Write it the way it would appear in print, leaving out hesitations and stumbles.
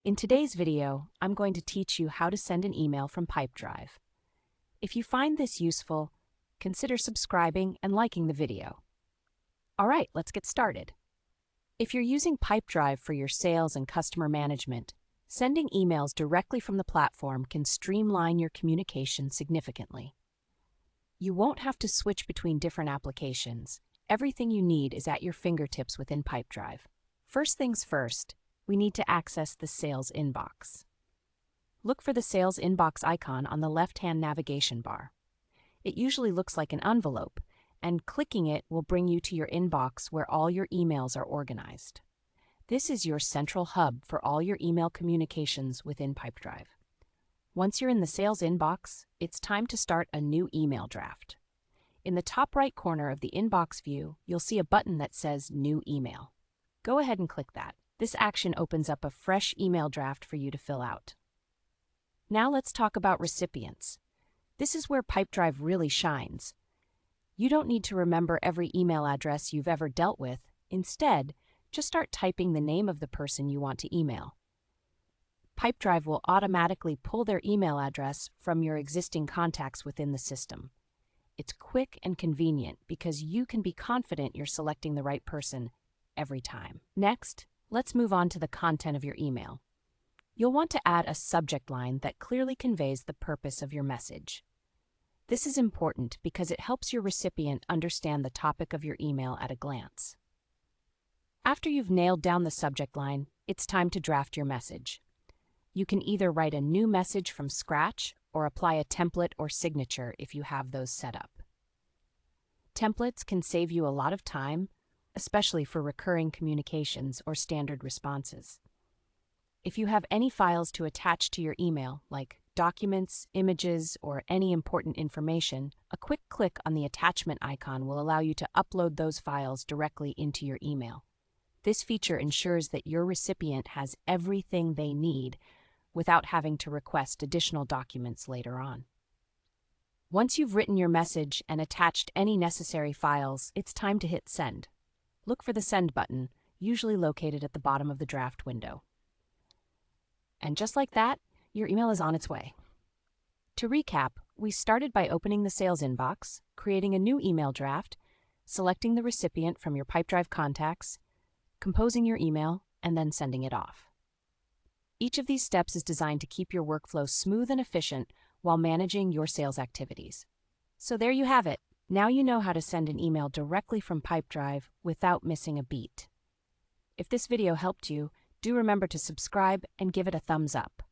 In today's video, I'm going to teach you how to send an email from Pipedrive. If you find this useful, consider subscribing and liking the video. All right, let's get started. If you're using Pipedrive for your sales and customer management, sending emails directly from the platform can streamline your communication significantly. You won't have to switch between different applications. Everything you need is at your fingertips within Pipedrive. First things first, we need to access the Sales inbox. Look for the Sales inbox icon on the left-hand navigation bar. It usually looks like an envelope, and clicking it will bring you to your inbox where all your emails are organized. This is your central hub for all your email communications within Pipedrive. Once you're in the Sales inbox, it's time to start a new email draft. In the top right corner of the inbox view, you'll see a button that says New Email. Go ahead and click that. This action opens up a fresh email draft for you to fill out. Now let's talk about recipients. This is where Pipedrive really shines. You don't need to remember every email address you've ever dealt with. Instead, just start typing the name of the person you want to email. Pipedrive will automatically pull their email address from your existing contacts within the system. It's quick and convenient because you can be confident you're selecting the right person every time. Next, let's move on to the content of your email. You'll want to add a subject line that clearly conveys the purpose of your message. This is important because it helps your recipient understand the topic of your email at a glance. After you've nailed down the subject line, it's time to draft your message. You can either write a new message from scratch or apply a template or signature if you have those set up. Templates can save you a lot of time, especially for recurring communications or standard responses. If you have any files to attach to your email, like documents, images, or any important information, a quick click on the attachment icon will allow you to upload those files directly into your email. This feature ensures that your recipient has everything they need without having to request additional documents later on. Once you've written your message and attached any necessary files, it's time to hit send. Look for the Send button, usually located at the bottom of the draft window. And just like that, your email is on its way. To recap, we started by opening the Sales inbox, creating a new email draft, selecting the recipient from your Pipedrive contacts, composing your email, and then sending it off. Each of these steps is designed to keep your workflow smooth and efficient while managing your sales activities. So there you have it. Now you know how to send an email directly from Pipedrive without missing a beat. If this video helped you, do remember to subscribe and give it a thumbs up.